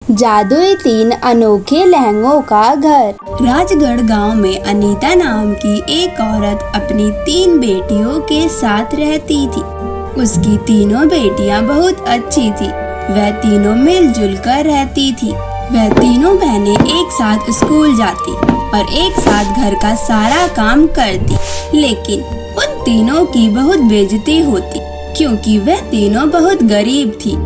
जादुई 3 अनोखे लहंगों का घर। राजगढ़ गांव में अनीता नाम की एक औरत अपनी 3 बेटियों के साथ रहती थी। उसकी तीनों बेटियां बहुत अच्छी थी। वह तीनों मिलजुल कर रहती थी। वह तीनों बहनें एक साथ स्कूल जाती और एक साथ घर का सारा काम करती, लेकिन उन तीनों की बहुत बेइज्जती होती क्योंकि वह तीनों बहुत गरीब थी।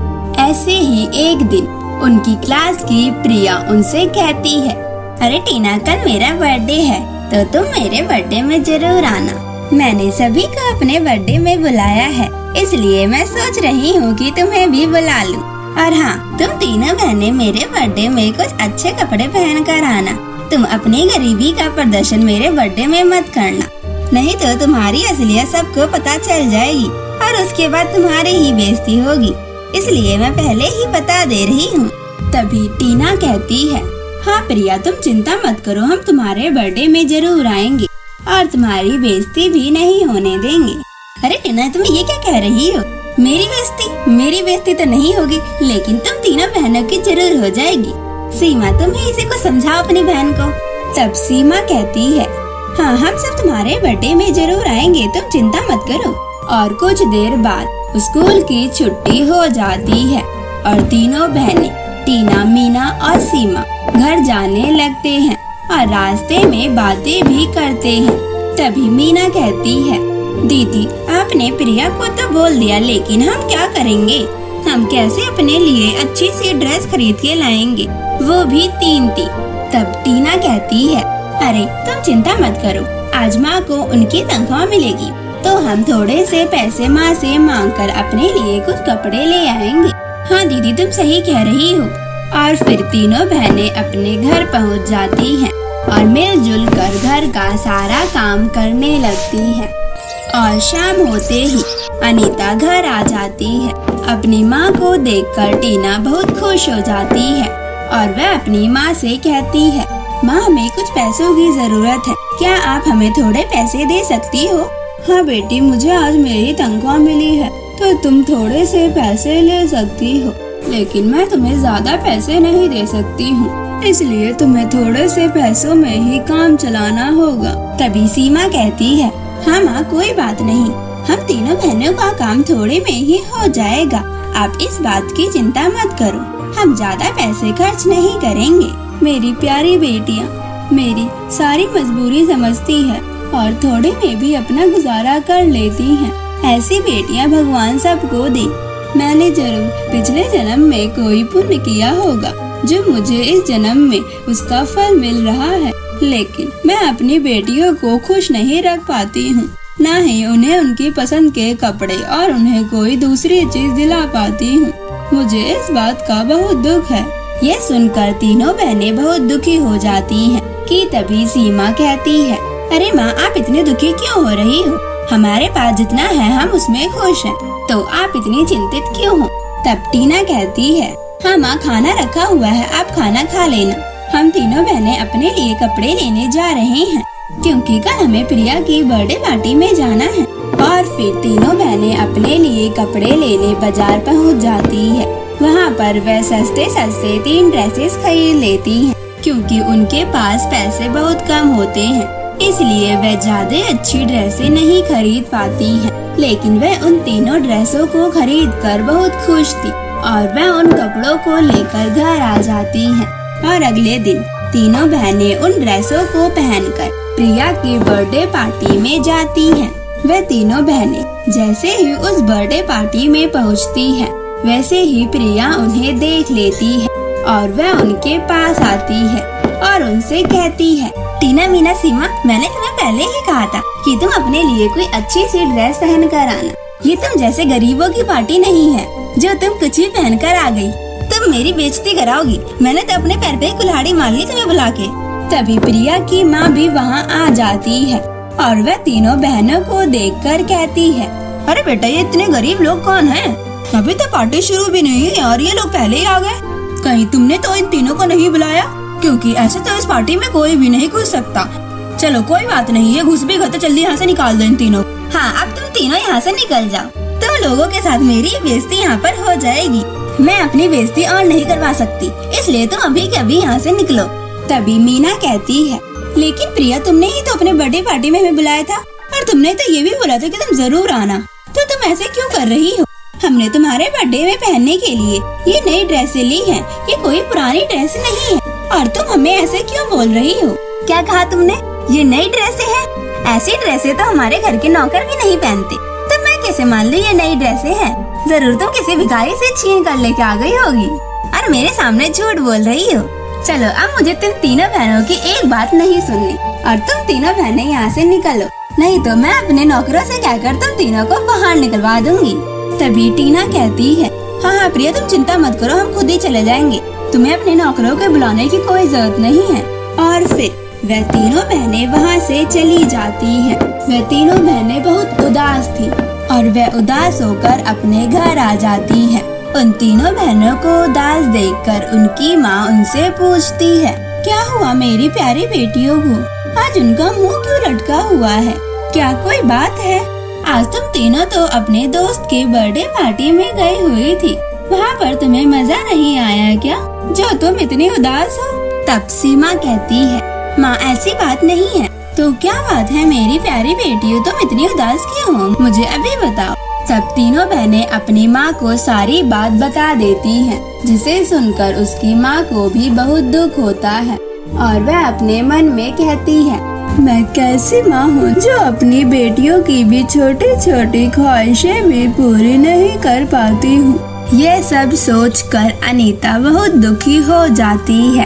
ऐसे ही एक दिन उनकी क्लास की प्रिया उनसे कहती है, अरे टीना, कल मेरा बर्थडे है तो तुम मेरे बर्थडे में जरूर आना। मैंने सभी को अपने बर्थडे में बुलाया है, इसलिए मैं सोच रही हूँ कि तुम्हें भी बुला लूं। और हाँ, तुम तीनों बहनें मेरे बर्थडे में कुछ अच्छे कपड़े पहन कर आना। तुम अपनी गरीबी का प्रदर्शन मेरे बर्थडे में मत करना, नहीं तो तुम्हारी असलियत सबको पता चल जाएगी और उसके बाद तुम्हारी ही बेइज्जती होगी। इसलिए मैं पहले ही बता दे रही हूँ। तभी टीना कहती है, हाँ प्रिया, तुम चिंता मत करो, हम तुम्हारे बर्थडे में जरूर आएंगे और तुम्हारी बेइज्जती भी नहीं होने देंगे। अरे टीना, तुम ये क्या कह रही हो? मेरी बेइज्जती तो नहीं होगी, लेकिन तुम तीनों बहनों की जरूर हो जाएगी। सीमा, तुम ही इसे को समझाओ अपनी बहन को। तब सीमा कहती है, हाँ, हम सब तुम्हारे बर्थडे में जरूर आएंगे, तुम चिंता मत करो। और कुछ देर बाद स्कूल की छुट्टी हो जाती है और तीनों बहनें टीना, मीना और सीमा घर जाने लगते हैं और रास्ते में बातें भी करते हैं। तभी मीना कहती है, दीदी, आपने प्रिया को तो बोल दिया, लेकिन हम क्या करेंगे? हम कैसे अपने लिए अच्छी सी ड्रेस खरीद के लाएंगे, वो भी 3। तब टीना कहती है, अरे तुम चिंता मत करो, आज माँ को उनकी तनख्वाह मिलेगी तो हम थोड़े से पैसे माँ से मांगकर अपने लिए कुछ कपड़े ले आएंगे। हाँ दीदी, तुम सही कह रही हो। और फिर तीनों बहनें अपने घर पहुँच जाती हैं और मिलजुल कर घर का सारा काम करने लगती हैं। और शाम होते ही अनीता घर आ जाती है। अपनी माँ को देखकर टीना बहुत खुश हो जाती है और वह अपनी माँ से कहती है, माँ, हमें कुछ पैसों की जरूरत है, क्या आप हमें थोड़े पैसे दे सकती हो? हाँ बेटी, मुझे आज मेरी तनख्वाह मिली है तो तुम थोड़े से पैसे ले सकती हो, लेकिन मैं तुम्हें ज्यादा पैसे नहीं दे सकती हूँ, इसलिए तुम्हें थोड़े से पैसों में ही काम चलाना होगा। तभी सीमा कहती है, हाँ माँ, कोई बात नहीं, हम तीनों बहनों का काम थोड़े में ही हो जाएगा, आप इस बात की चिंता मत करो, हम ज्यादा पैसे खर्च नहीं करेंगे। मेरी प्यारी बेटियाँ मेरी सारी मजबूरी समझती है और थोड़े में भी अपना गुजारा कर लेती हैं। ऐसी बेटियां भगवान सबको दे। मैंने जरूर पिछले जन्म में कोई पुण्य किया होगा जो मुझे इस जन्म में उसका फल मिल रहा है, लेकिन मैं अपनी बेटियों को खुश नहीं रख पाती हूँ, न ही उन्हें उनकी पसंद के कपड़े और उन्हें कोई दूसरी चीज दिला पाती हूँ। मुझे इस बात का बहुत दुख है। ये सुनकर तीनों बहनें बहुत दुखी हो जाती हैं कि तभी सीमा कहती है, अरे माँ, आप इतने दुखी क्यों हो रही हो? हमारे पास जितना है हम उसमें खुश हैं, तो आप इतनी चिंतित क्यों हो? तब टीना कहती है, हाँ माँ, खाना रखा हुआ है, आप खाना खा लेना। हम तीनों बहनें अपने लिए कपड़े लेने जा रहे हैं क्योंकि कल हमें प्रिया की बर्थडे पार्टी में जाना है। और फिर तीनों बहनें अपने लिए कपड़े लेने बाजार पहुँच जाती है। वहाँ पर वह सस्ते 3 ड्रेसेस खरीद लेती हैं क्योंकि उनके पास पैसे बहुत कम होते हैं, इसलिए वह ज्यादा अच्छी ड्रेसें नहीं खरीद पाती हैं। लेकिन वह उन तीनों ड्रेसों को खरीद कर बहुत खुश थी और वह उन कपड़ों को लेकर घर आ जाती हैं। और अगले दिन तीनों बहनें उन ड्रेसों को पहनकर प्रिया की बर्थडे पार्टी में जाती हैं। वह तीनों बहनें जैसे ही उस बर्थडे पार्टी में पहुंचती हैं, वैसे ही प्रिया उन्हें देख लेती है और वह उनके पास आती है और उनसे कहती है, टीना, मीना, सीमा, मैंने तुम्हें पहले ही कहा था कि तुम अपने लिए कोई अच्छी सी ड्रेस पहन कर आना। ये तुम जैसे गरीबों की पार्टी नहीं है जो तुम कुछ भी पहन कर आ गई। तुम मेरी बेइज्जती कराओगी। मैंने तो अपने पैर पे कुल्हाड़ी मार ली तुम्हें बुला के। तभी प्रिया की माँ भी वहाँ आ जाती है और वह तीनों बहनों को देखकर कहती है, अरे बेटा, ये इतने गरीब लोग कौन हैं? अभी तो पार्टी शुरू भी नहीं है और ये लोग पहले ही आ गए। कहीं तुमने तो इन तीनों को नहीं बुलाया? क्योंकि ऐसे तो इस पार्टी में कोई भी नहीं घुस सकता। चलो कोई बात नहीं, ये घुस भी गए तो जल्दी यहाँ से निकाल दो इन तीनों। हाँ, अब तुम तीनों यहाँ से निकल जाओ, तुम लोगों के साथ मेरी बेइज्जती यहाँ पर हो जाएगी। मैं अपनी बेइज्जती और नहीं करवा सकती, इसलिए तुम अभी के अभी यहाँ से निकलो। तभी मीना कहती है, लेकिन प्रिया तुमने ही तो अपने बर्थडे पार्टी में हमें बुलाया था और तुमने तो ये भी बोला था कि तुम जरूर आना, तो तुम ऐसे क्यों कर रही हो? हमने तुम्हारे बर्थडे में पहनने के लिए ये नई ड्रेसें ली हैं, ये कोई पुरानी ड्रेस नहीं है और तुम हमें ऐसे क्यों बोल रही हो? क्या कहा तुमने? ये नई ड्रेसें हैं? ऐसी ड्रेसें तो हमारे घर के नौकर भी नहीं पहनते, तो मैं कैसे मान लूं ये नई ड्रेसें हैं? जरूर तुम किसी भिखारी से छीन कर लेके आ गई होगी और मेरे सामने झूठ बोल रही हो। चलो अब मुझे तुम तीनों बहनों की एक बात नहीं सुननी और तुम तीनों बहनें यहाँ से निकलो, नहीं तो मैं अपने नौकरों से कहकर तुम तीनों को बाहर निकलवा दूंगी। तभी टीना कहती है, हाँ प्रिया तुम चिंता मत करो, हम खुद ही चले जाएंगे, तुम्हें अपने नौकरों को बुलाने की कोई जरूरत नहीं है। और फिर वह तीनों बहनें वहाँ से चली जाती हैं। वह तीनों बहनें बहुत उदास थी और वह उदास होकर अपने घर आ जाती हैं। उन तीनों बहनों को उदास देखकर उनकी माँ उनसे पूछती है, क्या हुआ मेरी प्यारी बेटियों को? आज उनका मुंह क्यों लटका हुआ है? क्या कोई बात है? आज तुम तीनों तो अपने दोस्त के बर्थडे पार्टी में गई हुई थी, वहाँ पर तुम्हें मजा नहीं आया क्या, जो तुम इतनी उदास हो? तब सीमा कहती है, माँ ऐसी बात नहीं है। तो क्या बात है मेरी प्यारी बेटियों, तुम इतनी उदास क्यों हो? मुझे अभी बताओ। सब तीनों बहनें अपनी माँ को सारी बात बता देती हैं, जिसे सुनकर उसकी माँ को भी बहुत दुख होता है और वह अपने मन में कहती है, मैं कैसी माँ हूँ जो अपनी बेटियों की भी छोटी छोटी ख्वाहिशें भी पूरी नहीं कर पाती हूँ। ये सब सोचकर अनीता बहुत दुखी हो जाती है,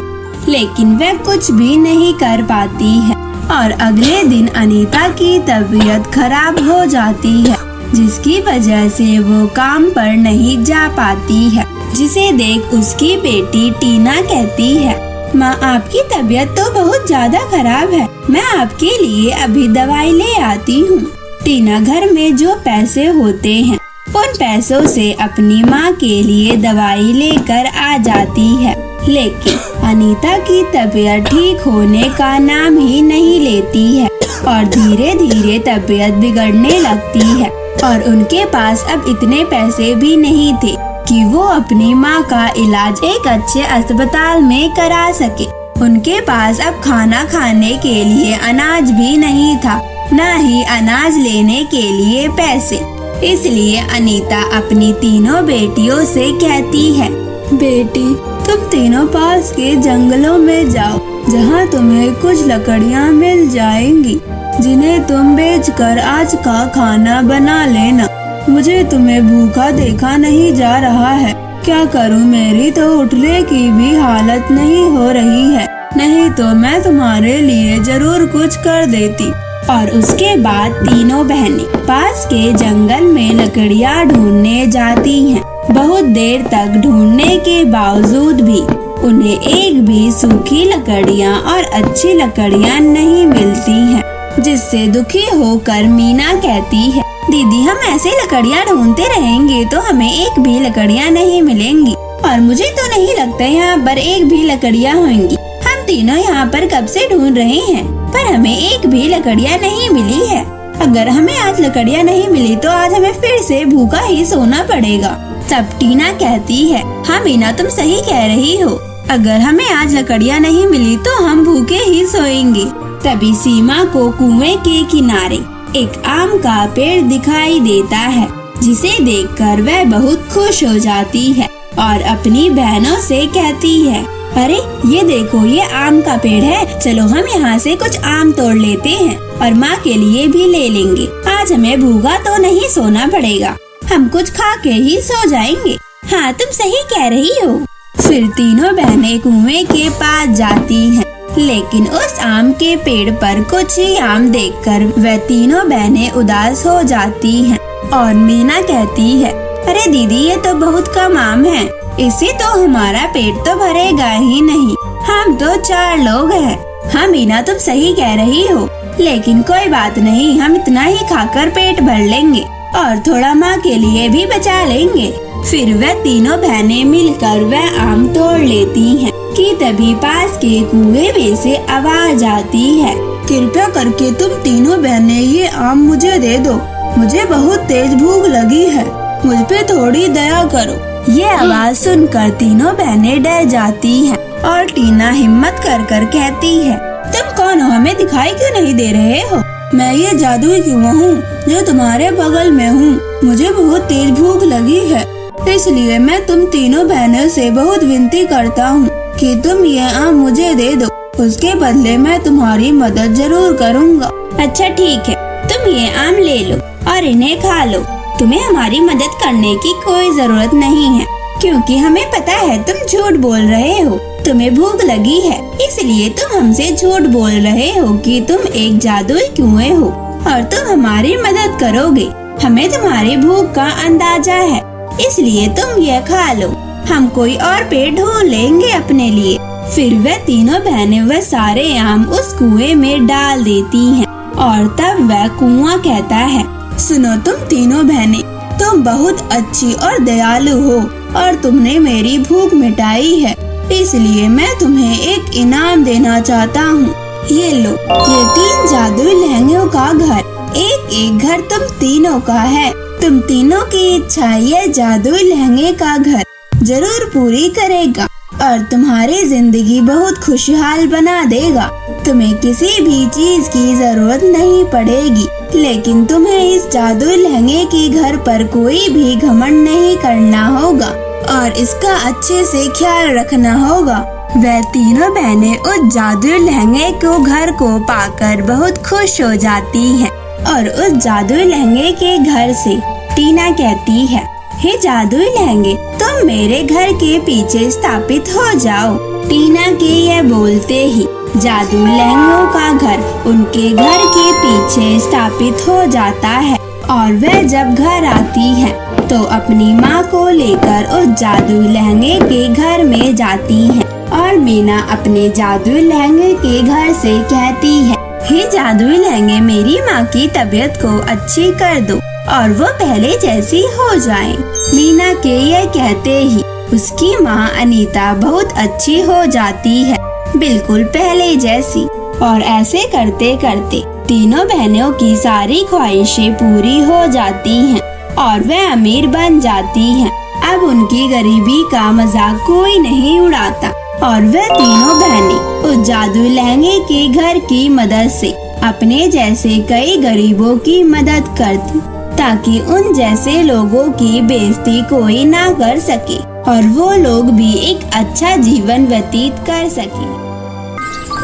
लेकिन वह कुछ भी नहीं कर पाती है और अगले दिन अनीता की तबीयत खराब हो जाती है, जिसकी वजह से वो काम पर नहीं जा पाती है, जिसे देख उसकी बेटी टीना कहती है, माँ आपकी तबीयत तो बहुत ज्यादा खराब है, मैं आपके लिए अभी दवाई ले आती हूँ। टीना घर में जो पैसे होते हैं उन पैसों से अपनी माँ के लिए दवाई लेकर आ जाती है, लेकिन अनीता की तबीयत ठीक होने का नाम ही नहीं लेती है और धीरे धीरे तबीयत बिगड़ने लगती है और उनके पास अब इतने पैसे भी नहीं थे कि वो अपनी माँ का इलाज एक अच्छे अस्पताल में करा सके। उनके पास अब खाना खाने के लिए अनाज भी नहीं था, न ही अनाज लेने के लिए पैसे। इसलिए अनीता अपनी तीनों बेटियों से कहती है, बेटी तुम तीनों पास के जंगलों में जाओ, जहाँ तुम्हें कुछ लकड़ियाँ मिल जाएंगी, जिन्हें तुम बेचकर आज का खाना बना लेना। मुझे तुम्हें भूखा देखा नहीं जा रहा है, क्या करूँ, मेरी तो उठने की भी हालत नहीं हो रही है, नहीं तो मैं तुम्हारे लिए जरूर कुछ कर देती। और उसके बाद तीनों बहनें पास के जंगल में लकड़ियाँ ढूंढने जाती हैं। बहुत देर तक ढूंढने के बावजूद भी उन्हें एक भी सूखी लकड़ियाँ और अच्छी लकड़ियाँ नहीं मिलती हैं, जिससे दुखी होकर मीना कहती है, दीदी हम ऐसे लकड़ियाँ ढूंढते रहेंगे तो हमें एक भी लकड़ियाँ नहीं मिलेंगी और मुझे तो नहीं लगता यहाँ पर एक भी लकड़ियाँ होंगी। हम तीनों यहाँ पर कब से ढूंढ रहे हैं पर हमें एक भी लकड़ियाँ नहीं मिली है। अगर हमें आज लकड़ियाँ नहीं मिली तो आज हमें फिर से भूखा ही सोना पड़ेगा। तब टीना कहती है, हाँ मीना तुम सही कह रही हो, अगर हमें आज लकड़ियाँ नहीं मिली तो हम भूखे ही सोएंगे। तभी सीमा को कुएं के किनारे एक आम का पेड़ दिखाई देता है, जिसे देखकर वह बहुत खुश हो जाती है और अपनी बहनों से कहती है, अरे ये देखो ये आम का पेड़ है, चलो हम यहाँ से कुछ आम तोड़ लेते हैं और माँ के लिए भी ले लेंगे। आज हमें भूखा तो नहीं सोना पड़ेगा, हम कुछ खा के ही सो जाएंगे। हाँ तुम सही कह रही हो। फिर तीनों बहनें कुएं के पास जाती हैं, लेकिन उस आम के पेड़ पर कुछ ही आम देखकर वह तीनों बहनें उदास हो जाती हैं और मीना कहती है, अरे दीदी ये तो बहुत कम आम है, इससे तो हमारा पेट तो भरेगा ही नहीं, हम तो 4 लोग हैं। हाँ मीना तुम सही कह रही हो, लेकिन कोई बात नहीं, हम इतना ही खाकर पेट भर लेंगे और थोड़ा माँ के लिए भी बचा लेंगे। फिर वह तीनों बहनें मिलकर वह आम तोड़ लेती हैं कि तभी पास के कुएं में से आवाज आती है, कृपया करके तुम तीनों बहनें ये आम मुझे दे दो, मुझे बहुत तेज भूख लगी है, मुझ पे थोड़ी दया करो। ये आवाज सुनकर तीनों बहनें डर जाती हैं और टीना हिम्मत कर कर कहती है, तुम कौन हो? हमें दिखाई क्यों नहीं दे रहे हो? मैं ये जादुई कुआं हूँ जो तुम्हारे बगल में हूँ। मुझे बहुत तेज भूख लगी है, इसलिए मैं तुम तीनों बहनों से बहुत विनती करता हूँ कि तुम ये आम मुझे दे दो। उसके बदले मैं तुम्हारी मदद जरूर करूँगा। अच्छा ठीक है, तुम ये आम ले लो और इन्हें खा लो। तुम्हें हमारी मदद करने की कोई जरूरत नहीं है, क्योंकि हमें पता है तुम झूठ बोल रहे हो। तुम्हें भूख लगी है, इसलिए तुम हमसे झूठ बोल रहे हो कि तुम एक जादुई कुएं हो और तुम हमारी मदद करोगे। हमें तुम्हारी भूख का अंदाजा है, इसलिए तुम ये खा लो। हम कोई और पेड़ ढूंढ लेंगे अपने लिए। फिर वह तीनों बहनें वह सारे आम उस कुएं में डाल देती हैं और तब वह कुआं कहता है, सुनो तुम तीनों बहनें, तुम बहुत अच्छी और दयालु हो और तुमने मेरी भूख मिटाई है, इसलिए मैं तुम्हें एक इनाम देना चाहता हूँ। ये लो, ये 3 जादुई लहंगों का घर। एक घर तुम तीनों का है। तुम तीनों की इच्छा ये जादुई लहंगे का घर जरूर पूरी करेगा और तुम्हारी जिंदगी बहुत खुशहाल बना देगा। तुम्हें किसी भी चीज की जरूरत नहीं पड़ेगी, लेकिन तुम्हें इस जादुई लहंगे के घर पर कोई भी घमंड नहीं करना होगा और इसका अच्छे से ख्याल रखना होगा। वह तीनों बहनें उस जादुई लहंगे को घर को पाकर बहुत खुश हो जाती हैं और उस जादुई लहंगे के घर से टीना कहती है, हे जादुई लहंगे, तुम मेरे घर के पीछे स्थापित हो जाओ। टीना के यह बोलते ही जादुई लहंगों का घर उनके घर के पीछे स्थापित हो जाता है और वह जब घर आती है तो अपनी माँ को लेकर उस जादुई लहंगे के घर में जाती है और मीना अपने जादुई लहंगे के घर से कहती है, हे जादुई लहंगे, मेरी माँ की तबीयत को अच्छी कर दो और वो पहले जैसी हो जाए। मीना के ये कहते ही उसकी माँ अनीता बहुत अच्छी हो जाती है, बिल्कुल पहले जैसी। और ऐसे करते करते तीनों बहनों की सारी ख्वाहिशें पूरी हो जाती हैं और वह अमीर बन जाती हैं। अब उनकी गरीबी का मजाक कोई नहीं उड़ाता और वह तीनों बहनें उस जादुई लहंगे के घर की मदद से अपने जैसे कई गरीबों की मदद करती, ताकि उन जैसे लोगों की बेइज्जती कोई ना कर सके और वो लोग भी एक अच्छा जीवन व्यतीत कर सके।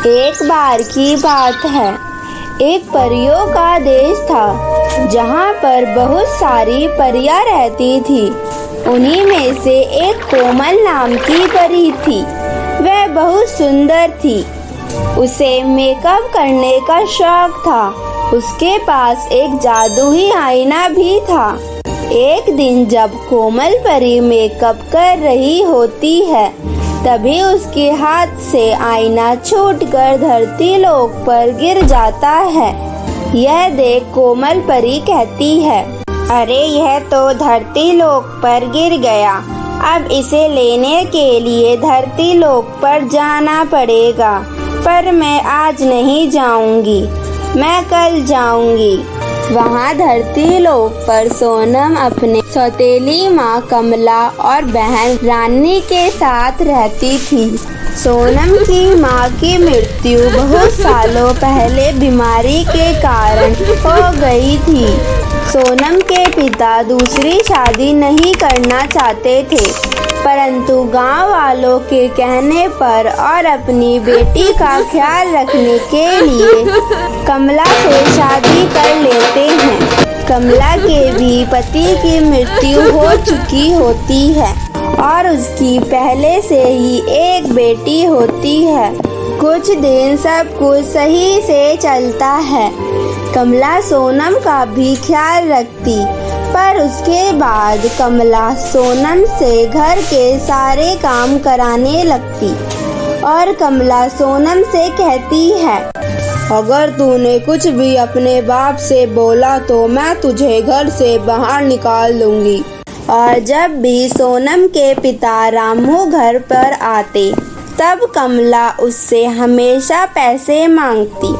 एक बार की बात है, एक परियों का देश था जहाँ पर बहुत सारी परियां रहती थी। उन्हीं में से एक कोमल नाम की परी थी। वह बहुत सुंदर थी। उसे मेकअप करने का शौक था। उसके पास एक जादुई आईना भी था। एक दिन जब कोमल परी मेकअप कर रही होती है, तभी उसके हाथ से आईना छूटकर धरती लोक पर गिर जाता है। यह देख कोमल परी कहती है, अरे यह तो धरती लोक पर गिर गया। अब इसे लेने के लिए धरती लोक पर जाना पड़ेगा, पर मैं आज नहीं जाऊंगी, मैं कल जाऊंगी। वहाँ धरती लोक पर सोनम अपने सौतेली माँ कमला और बहन रानी के साथ रहती थी। सोनम की माँ की मृत्यु बहुत सालों पहले बीमारी के कारण हो गई थी। सोनम के पिता दूसरी शादी नहीं करना चाहते थे, परंतु गांव वालों के कहने पर और अपनी बेटी का ख्याल रखने के लिए कमला से शादी कर लेते हैं। कमला के भी पति की मृत्यु हो चुकी होती है और उसकी पहले से ही एक बेटी होती है। कुछ दिन सब कुछ सही से चलता है। कमला सोनम का भी ख्याल रखती, पर उसके बाद कमला सोनम से घर के सारे काम कराने लगती और कमला सोनम से कहती है, अगर तूने कुछ भी अपने बाप से बोला तो मैं तुझे घर से बाहर निकाल दूंगी। और जब भी सोनम के पिता रामू घर पर आते, तब कमला उससे हमेशा पैसे मांगती।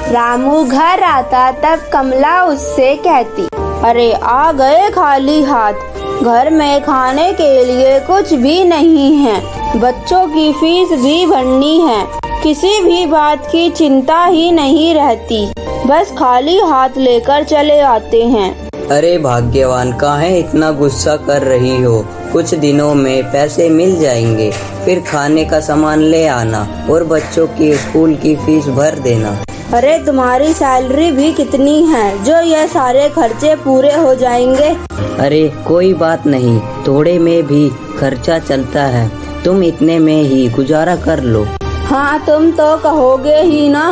रामू घर आता तब कमला उससे कहती, अरे आ गए खाली हाथ, घर में खाने के लिए कुछ भी नहीं है, बच्चों की फीस भी भरनी है, किसी भी बात की चिंता ही नहीं रहती, बस खाली हाथ लेकर चले आते हैं। अरे भाग्यवान, काहे इतना गुस्सा कर रही हो? कुछ दिनों में पैसे मिल जाएंगे, फिर खाने का सामान ले आना और बच्चों की स्कूल की फीस भर देना। अरे तुम्हारी सैलरी भी कितनी है जो ये सारे खर्चे पूरे हो जाएंगे? अरे कोई बात नहीं, थोड़े में भी खर्चा चलता है, तुम इतने में ही गुजारा कर लो। हाँ, तुम तो कहोगे ही ना।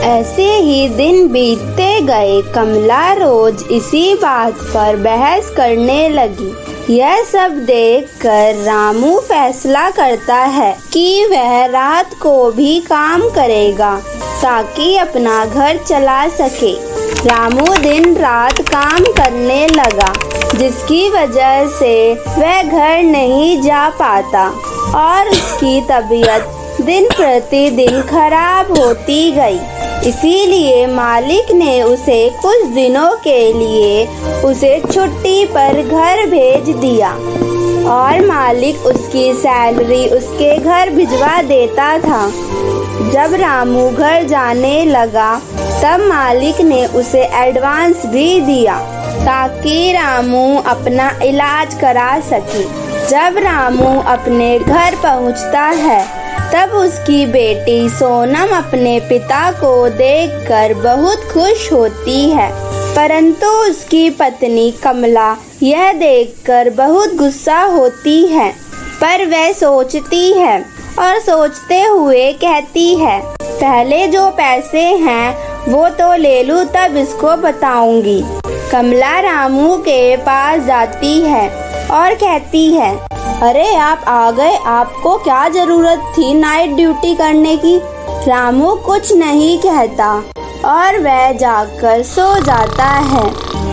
ऐसे ही दिन बीतते गए। कमला रोज इसी बात पर बहस करने लगी। यह सब देखकर रामू फैसला करता है कि वह रात को भी काम करेगा ताकि अपना घर चला सके। रामू दिन रात काम करने लगा, जिसकी वजह से वह घर नहीं जा पाता और उसकी तबीयत दिन प्रतिदिन खराब होती गई। इसीलिए मालिक ने उसे कुछ दिनों के लिए उसे छुट्टी पर घर भेज दिया और मालिक उसकी सैलरी उसके घर भिजवा देता था। जब रामू घर जाने लगा तब मालिक ने उसे एडवांस भी दिया ताकि रामू अपना इलाज करा सके। जब रामू अपने घर पहुंचता है तब उसकी बेटी सोनम अपने पिता को देखकर बहुत खुश होती है, परंतु उसकी पत्नी कमला यह देखकर बहुत गुस्सा होती है। पर वह सोचती है और सोचते हुए कहती है, पहले जो पैसे हैं वो तो ले लूं, तब इसको बताऊंगी। कमला रामू के पास जाती है और कहती है, अरे आप आ गए, आपको क्या जरूरत थी नाइट ड्यूटी करने की? रामू कुछ नहीं कहता और वह जाकर सो जाता है।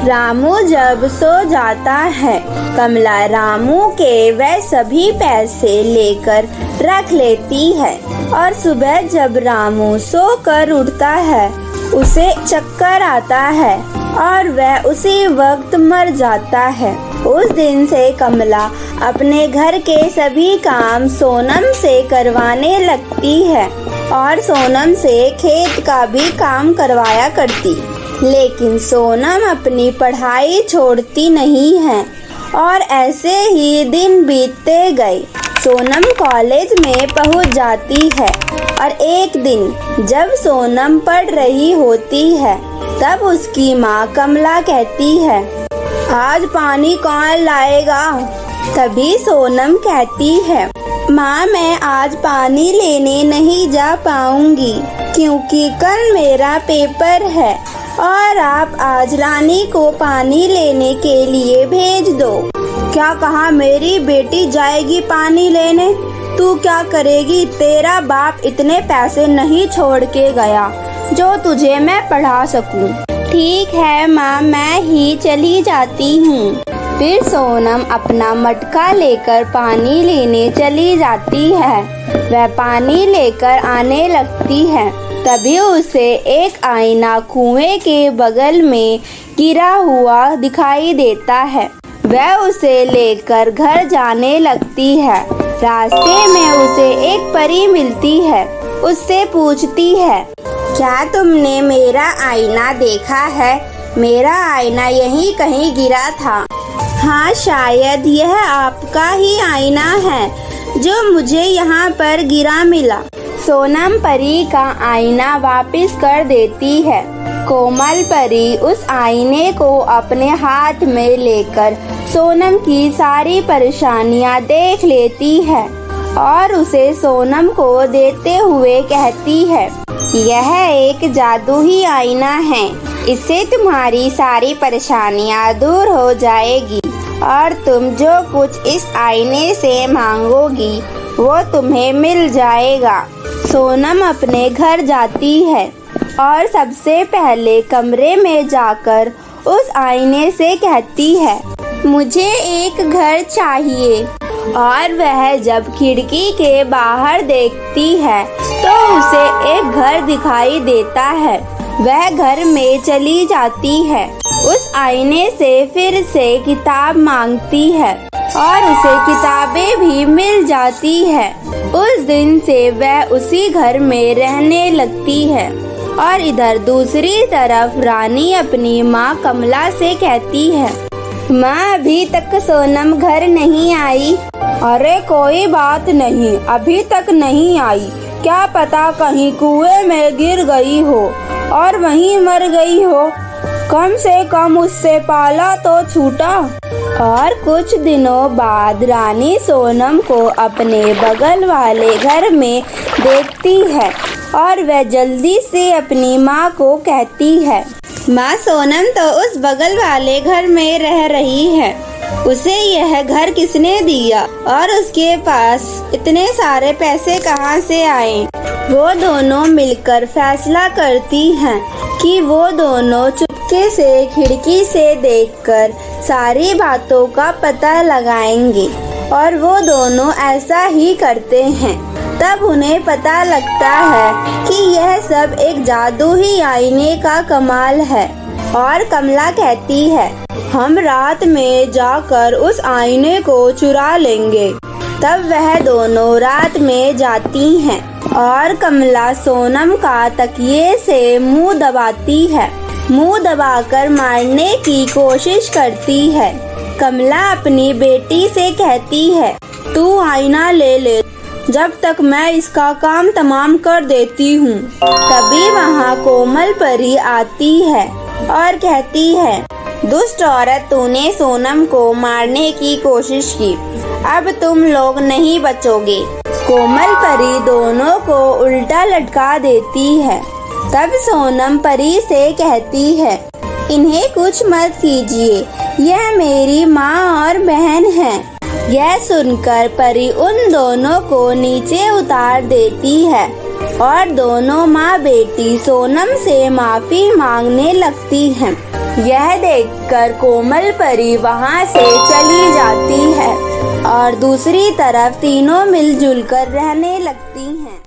रामू जब सो जाता है, कमला रामू के वह सभी पैसे लेकर रख लेती है और सुबह जब रामू सोकर उठता है उसे चक्कर आता है और वह उसी वक्त मर जाता है। उस दिन से कमला अपने घर के सभी काम सोनम से करवाने लगती है और सोनम से खेत का भी काम करवाया करती। लेकिन सोनम अपनी पढ़ाई छोड़ती नहीं है और ऐसे ही दिन बीतते गए। सोनम कॉलेज में पहुंच जाती है और एक दिन जब सोनम पढ़ रही होती है तब उसकी माँ कमला कहती है, आज पानी कौन लाएगा? तभी सोनम कहती है, माँ मैं आज पानी लेने नहीं जा पाऊंगी क्योंकि कल मेरा पेपर है और आप आज रानी को पानी लेने के लिए भेज दो। क्या कहा, मेरी बेटी जाएगी पानी लेने? तू क्या करेगी? तेरा बाप इतने पैसे नहीं छोड़ के गया जो तुझे मैं पढ़ा सकूं। ठीक है माँ, मैं ही चली जाती हूँ। फिर सोनम अपना मटका लेकर पानी लेने चली जाती है। वह पानी लेकर आने लगती है, तभी उसे एक आईना कुएं के बगल में गिरा हुआ दिखाई देता है। वह उसे लेकर घर जाने लगती है। रास्ते में उसे एक परी मिलती है। उससे पूछती है, क्या तुमने मेरा आईना देखा है? मेरा आईना यहीं कहीं गिरा था। हाँ, शायद यह आपका ही आईना है जो मुझे यहाँ पर गिरा मिला। सोनम परी का आईना वापस कर देती है। कोमल परी उस आईने को अपने हाथ में लेकर सोनम की सारी परेशानियाँ देख लेती है और उसे सोनम को देते हुए कहती है, यह एक जादुई आईना है, इससे तुम्हारी सारी परेशानियाँ दूर हो जाएगी और तुम जो कुछ इस आईने से मांगोगी वो तुम्हें मिल जाएगा। सोनम अपने घर जाती है और सबसे पहले कमरे में जाकर उस आईने से कहती है, मुझे एक घर चाहिए। और वह जब खिड़की के बाहर देखती है तो उसे एक घर दिखाई देता है। वह घर में चली जाती है उस आईने से फिर से किताब मांगती है और उसे किताबें भी मिल जाती है। उस दिन से वह उसी घर में रहने लगती है। और इधर दूसरी तरफ रानी अपनी माँ कमला से कहती है, माँ अभी तक सोनम घर नहीं आई। अरे कोई बात नहीं, अभी तक नहीं आई, क्या पता कहीं कुएं में गिर गई हो और वहीं मर गई हो, कम से कम उससे पाला तो छूटा। और कुछ दिनों बाद रानी सोनम को अपने बगल वाले घर में देखती है और वह जल्दी से अपनी माँ को कहती है, माँ सोनम तो उस बगल वाले घर में रह रही है, उसे यह घर किसने दिया और उसके पास इतने सारे पैसे कहाँ से आए। वो दोनों मिलकर फैसला करती हैं कि वो दोनों चुपके से खिड़की से देखकर सारी बातों का पता लगाएंगे। और वो दोनों ऐसा ही करते हैं। तब उन्हें पता लगता है कि यह सब एक जादुई आईने का कमाल है। और कमला कहती है, हम रात में जाकर उस आईने को चुरा लेंगे। तब वह दोनों रात में जाती हैं और कमला सोनम का तकिए से मुंह दबाती है। मुंह दबाकर मारने की कोशिश करती है। कमला अपनी बेटी से कहती है, तू आईना ले ले, जब तक मैं इसका काम तमाम कर देती हूँ। तभी वहाँ कोमल परी आती है और कहती है, दुष्ट औरत, तूने सोनम को मारने की कोशिश की, अब तुम लोग नहीं बचोगे। कोमल परी दोनों को उल्टा लटका देती है। तब सोनम परी से कहती है, इन्हें कुछ मत कीजिए, यह मेरी माँ और बहन है। यह सुनकर परी उन दोनों को नीचे उतार देती है और दोनों माँ बेटी सोनम से माफी मांगने लगती हैं। यह देखकर कोमल परी वहाँ से चली जाती है और दूसरी तरफ तीनों मिलजुल कर रहने लगती हैं।